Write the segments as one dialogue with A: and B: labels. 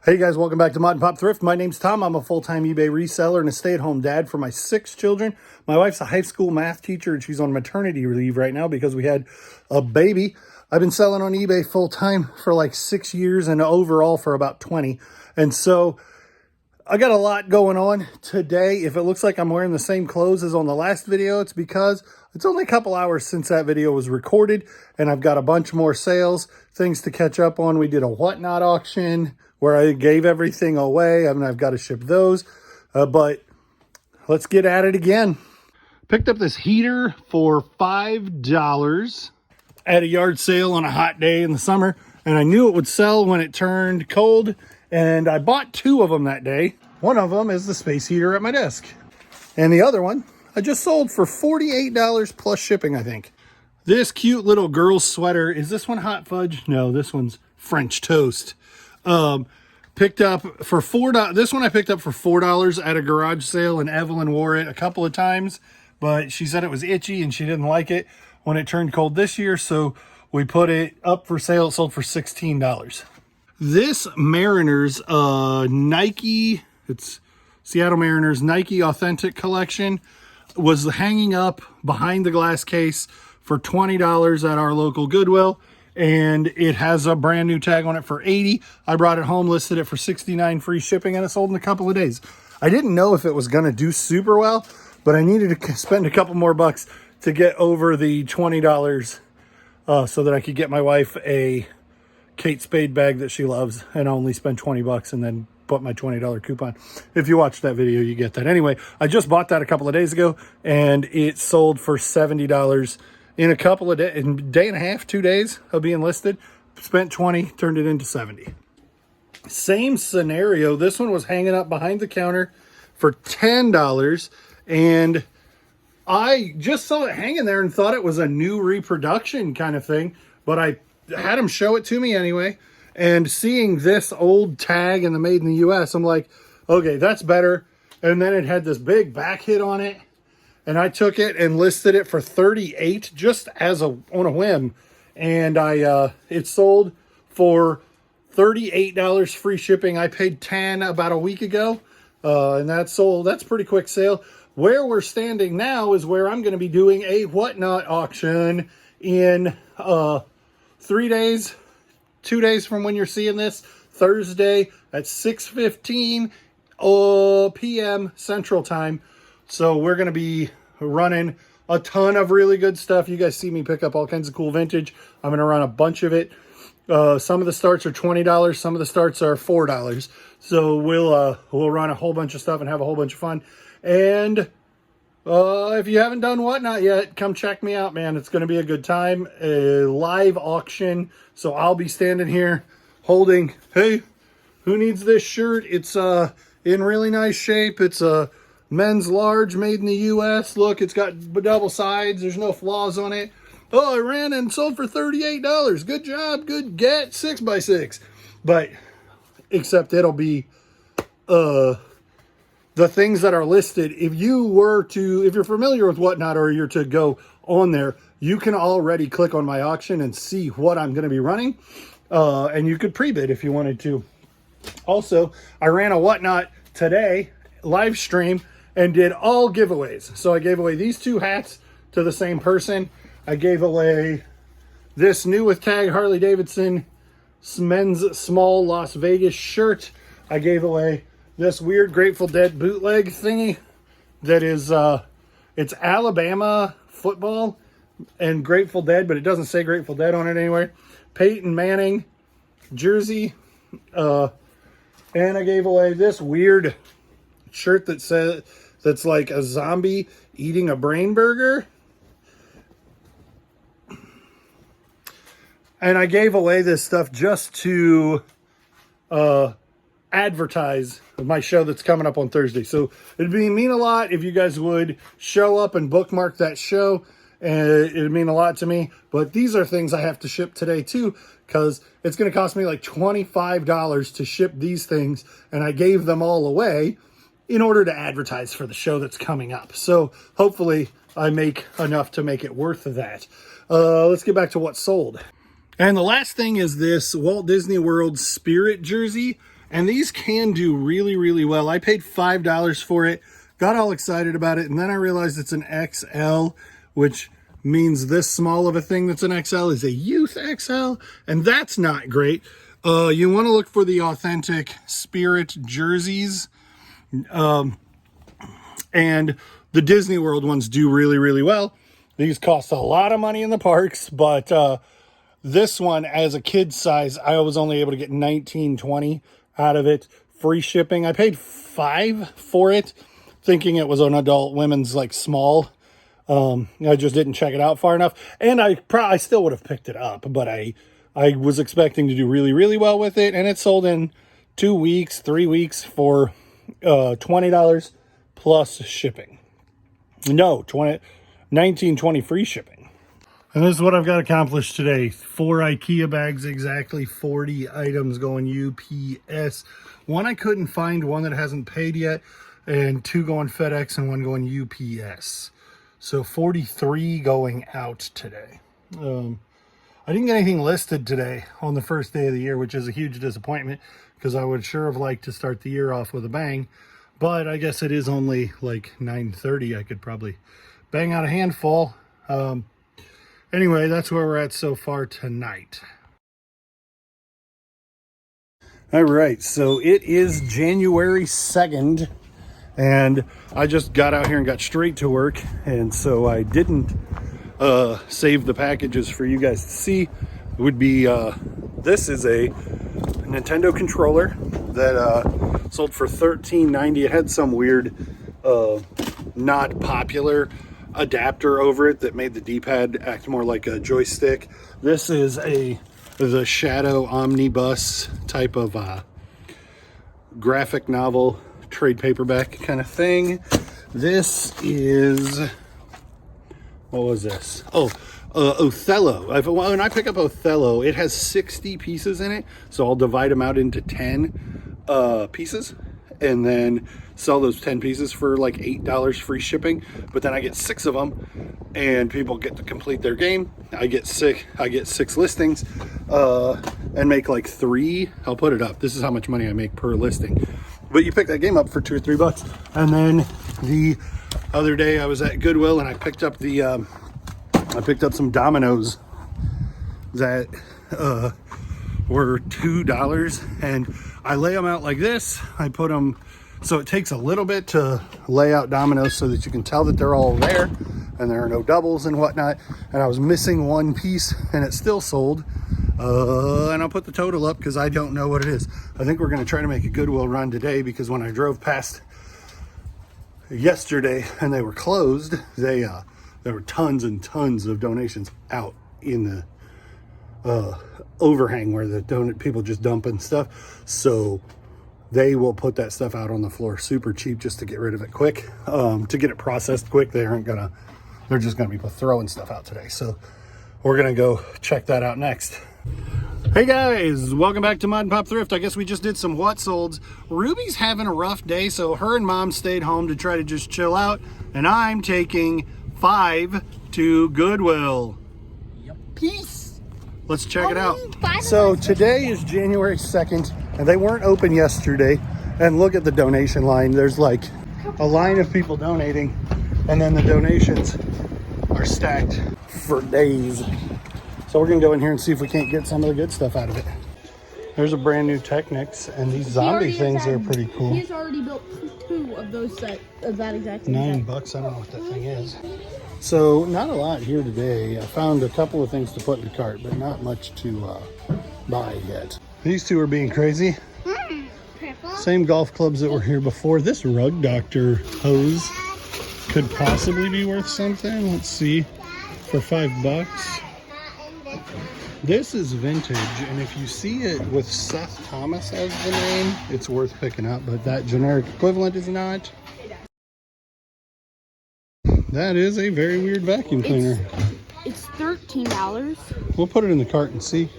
A: Hey guys, welcome back to Mod and Pop Thrift. My name's Tom. I'm a full-time eBay reseller and a stay-at-home dad for my 6 children. My wife's a high school math teacher and she's on maternity leave right now because we had a baby. I've been selling on eBay full-time for like 6 years and overall for about 20. And so I got a lot going on today. If it looks like I'm wearing the same clothes as on the last video, it's because it's only a couple hours since that video was recorded and I've got a bunch more sales, things to catch up on. We did a whatnot auction where I gave everything away. I mean, I've got to ship those, but let's get at it again. Picked up this heater for $5 at a yard sale on a hot day in the summer, and I knew it would sell when it turned cold, and I bought 2 of them that day. One of them is the space heater at my desk, and the other one I just sold for $48 plus shipping, I think. This cute little girl's sweater, is this one hot fudge? No, this one's French toast. Picked up for $4. This one I picked up for $4 at a garage sale, and Evelyn wore it a couple of times, but she said it was itchy and she didn't like it when it turned cold this year, so we put it up for sale. It sold for $16. This Mariners Nike, it's Seattle Mariners Nike Authentic Collection, was hanging up behind the glass case for $20 at our local Goodwill. And it has a brand new tag on it for $80. I brought it home, listed it for $69 free shipping, and it sold in a couple of days. I didn't know if it was going to do super well, but I needed to spend a couple more bucks to get over the $20 so that I could get my wife a Kate Spade bag that she loves and only spend 20 bucks and then put my $20 coupon. If you watch that video, you get that. Anyway, I just bought that a couple of days ago, and it sold for $70 in a couple of days, in a day and a half, 2 days of being listed. Spent 20, turned it into 70. Same scenario. This one was hanging up behind the counter for $10, and I just saw it hanging there and thought it was a new reproduction kind of thing, but I had them show it to me anyway, and seeing this old tag and the made in the US, I'm like, okay, that's better. And then it had this big back hit on it, and I took it and listed it for $38 just as on a whim. And it sold for $38 free shipping. I paid $10 about a week ago, and that sold. That's a pretty quick sale. Where we're standing now is where I'm going to be doing a whatnot auction in 3 days, 2 days from when you're seeing this, Thursday at 6:15 p.m. Central Time. So we're going to be running a ton of really good stuff. You guys see me pick up all kinds of cool vintage. I'm going to run a bunch of it. Some of the starts are $20. Some of the starts are $4. So we'll run a whole bunch of stuff and have a whole bunch of fun. And if you haven't done whatnot yet, come check me out, man. It's going to be a good time. A live auction. So I'll be standing here holding, hey, who needs this shirt? It's in really nice shape. It's a men's large, made in the US. Look, it's got double sides. There's no flaws on it. Oh, I ran and sold for $38. Good job. Good get. 6x6. But except it'll be the things that are listed. If you're familiar with whatnot, or you're to go on there, you can already click on my auction and see what I'm going to be running. And you could pre-bid if you wanted to. Also, I ran a whatnot today live stream and did all giveaways. So I gave away these 2 hats to the same person. I gave away this new with tag Harley Davidson men's small Las Vegas shirt. I gave away this weird Grateful Dead bootleg thingy that is it's Alabama football and Grateful Dead, but it doesn't say Grateful Dead on it anywhere. Peyton Manning jersey. And I gave away this weird shirt that's like a zombie eating a brain burger. And I gave away this stuff just to advertise my show that's coming up on Thursday. So it'd mean a lot if you guys would show up and bookmark that show. And it'd mean a lot to me. But these are things I have to ship today too, because it's going to cost me like $25 to ship these things. And I gave them all away in order to advertise for the show that's coming up. So hopefully I make enough to make it worth that. Let's get back to what sold. And the last thing is this Walt Disney World Spirit jersey. And these can do really, really well. I paid $5 for it, got all excited about it, and then I realized it's an XL, which means this small of a thing that's an XL is a youth XL, and that's not great. You want to look for the authentic Spirit jerseys, and the Disney World ones do really, really well. These cost a lot of money in the parks, but this one, as a kid size, I was only able to get $19.20 out of it. Free shipping. I paid $5 for it, thinking it was an adult women's like small. I just didn't check it out far enough, and I still would have picked it up, but I was expecting to do really, really well with it, and it sold in 2 weeks, 3 weeks for $20 plus shipping. No, $19.20 free shipping. And this is what I've got accomplished today. 4 IKEA bags, exactly 40 items going UPS. One I couldn't find, one that hasn't paid yet, and 2 going FedEx and 1 going UPS. So 43 going out today. I didn't get anything listed today on the first day of the year, which is a huge disappointment because I would sure have liked to start the year off with a bang. But I guess it is only like 9:30. I could probably bang out a handful. Anyway, that's where we're at so far tonight. All right, so it is January 2nd, and I just got out here and got straight to work, and so I didn't save the packages for you guys to see. It would be, this is a Nintendo controller that sold for $13.90. It had some weird, not popular adapter over it that made the D-pad act more like a joystick. This is the Shadow Omnibus type of graphic novel trade paperback kind of thing. This is, what was this? Oh, Othello. When I pick up Othello, it has 60 pieces in it, so I'll divide them out into 10 pieces and then sell those 10 pieces for like $8 free shipping. But then I get 6 of them and people get to complete their game. I get 6 listings and make like 3. I'll put it up. This is how much money I make per listing. But you pick that game up for $2 or $3. And then the other day I was at Goodwill and I picked up some dominoes that were $2, and I lay them out like this. I put them, so it takes a little bit to lay out dominoes so that you can tell that they're all there and there are no doubles and whatnot. And I was missing 1 piece and it still sold. And I'll put the total up because I don't know what it is. I think we're going to try to make a Goodwill run today, because when I drove past yesterday and they were closed, there were tons and tons of donations out in the overhang where the people just dumping stuff. So they will put that stuff out on the floor super cheap just to get rid of it quick, to get it processed quick. They're just gonna be throwing stuff out today. So we're gonna go check that out next. Hey guys, welcome back to Mod and Pop Thrift. I guess we just did some what solds. Ruby's having a rough day, so her and Mom stayed home to try to just chill out, and I'm taking 5 to Goodwill.
B: Yep. Peace.
A: Let's check it out. So today is January 2nd, and they weren't open yesterday. And look at the donation line. There's like a line of people donating, and then the donations are stacked for days. So we're gonna go in here and see if we can't get some of the good stuff out of it. There's a brand new Technics, and these zombie things are pretty cool.
B: He's already built 2 of those of that exact thing.
A: $9, I don't know what that thing is. So not a lot here today. I found a couple of things to put in the cart, but not much to buy yet. These two are being crazy. Same golf clubs that were here before. This Rug Doctor hose could possibly be worth something. Let's see, for $5. This is vintage, and if you see it with Seth Thomas as the name, it's worth picking up, but that generic equivalent is not. That is a very weird vacuum cleaner.
B: It's $13.
A: We'll put it in the cart and see.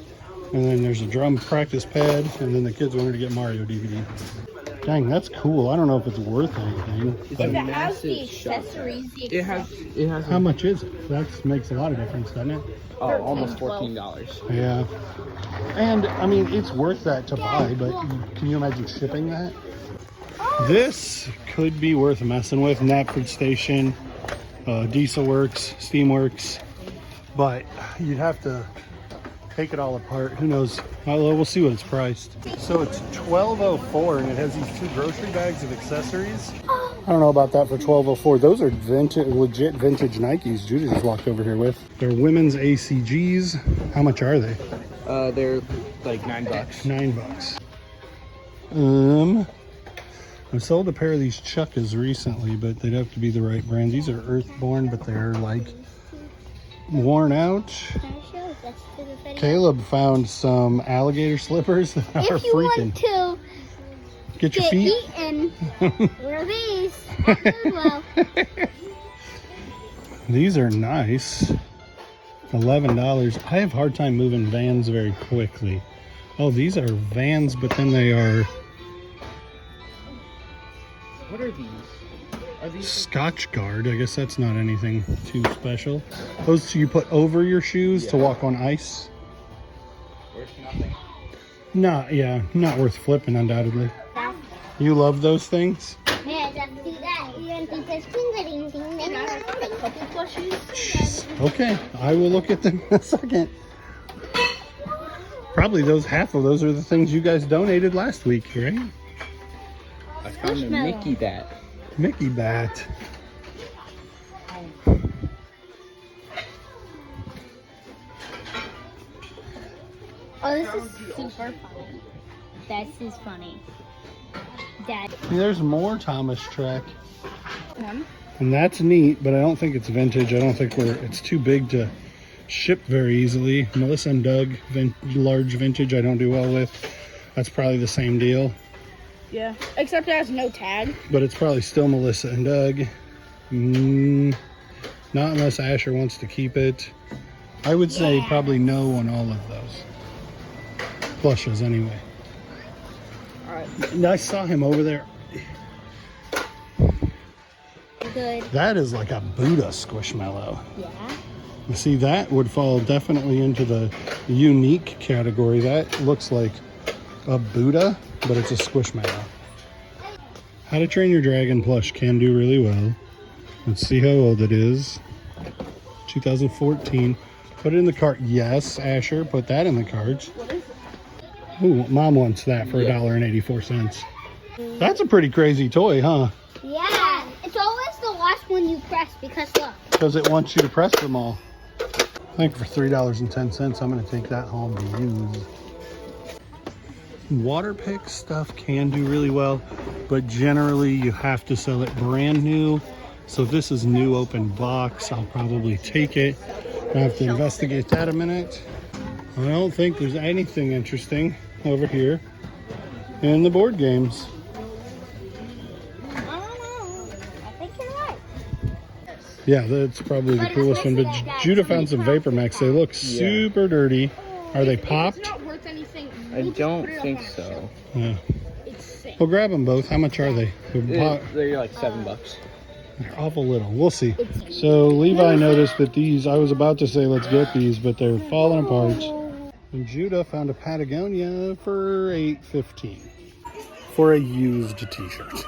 A: And then there's a drum practice pad, and then the kids wanted to get Mario DVD. Dang, that's cool. I don't know if it's worth anything.
B: If
A: But
B: it has the accessories,
C: It has.
A: how much is it? That makes a lot of difference, doesn't it?
C: Almost
B: $13,
C: $14.
A: Yeah. And, I mean, it's worth that to buy, but can you imagine shipping that? This could be worth messing with. Knapford Station, Diesel Works, Steamworks. But you'd have to take it all apart. Who knows? Well, we'll see what it's priced. So it's $12.04 and it has these 2 grocery bags of accessories. I don't know about that for $12.04. Those are vintage, legit vintage Nikes Judah just walked over here with. They're women's ACGs. How much are they?
C: They're like $9.
A: $9. I've sold a pair of these Chukkas recently, but they'd have to be the right brand. These are Earthborn, but they're like worn out. Caleb found some alligator slippers that are
D: If you
A: freaking.
D: want to
A: Get your
D: get
A: feet.
D: eaten, wear these at Goodwill.
A: These are nice. $11. I have a hard time moving Vans very quickly. Oh, these are Vans, but then they are
C: What are these? Are these
A: Scotch Guard. I guess that's not anything too special. Those you put over your shoes to walk on ice.
C: worth nothing?
A: Not worth flipping, undoubtedly. You love those things?
D: Yeah, just do that. You don't think there's tingling, tingling,
B: couple plushies.
A: Okay, I will look at them in a second. Probably half of those are the things you guys donated last week, right?
C: I found a Mickey bat.
A: Mickey bat.
D: Oh, this is super funny. This is funny. Dad.
A: There's more Thomas Trek. And that's neat, but I don't think it's vintage. I don't think it's too big to ship very easily. Melissa and Doug, large vintage I don't do well with. That's probably the same deal.
B: Yeah, except it has no tag.
A: But it's probably still Melissa and Doug. Not unless Asher wants to keep it. I would say probably no on all of those. Plushes anyway.
B: Alright.
A: I saw him over there.
D: Good.
A: That is like a Buddha Squishmallow.
D: Yeah.
A: You see, that would fall definitely into the unique category. That looks like a Buddha, but it's a Squishmallow. How to Train Your Dragon plush can do really well. Let's see how old it is. 2014. Put it in the cart. Yes, Asher, put that in the cart.
B: What is it?
A: Ooh, Mom wants that for $1.84. That's a pretty crazy toy, huh?
D: Yeah. It's always the last one you press because look.
A: Because it wants you to press them all. I think for $3.10, I'm going to take that home to use. Water pick stuff can do really well, but generally you have to sell it brand new. So if this is new open box, I'll probably take it. I have to investigate that a minute. I don't think there's anything interesting over here in the board games.
D: I don't know. I think you're right.
A: Yeah, that's probably the coolest one. But Judah found some Vapor Max. They look super dirty. Are they popped?
B: It's not worth anything.
C: I don't think so.
A: Yeah.
B: It's sick.
A: Well, grab them both. How much are they?
C: They're like $7.
A: They're awful little. We'll see. So Levi noticed that these, I was about to say let's get these, but they're falling apart. And Judah found a Patagonia for $8.15 for a used t-shirt.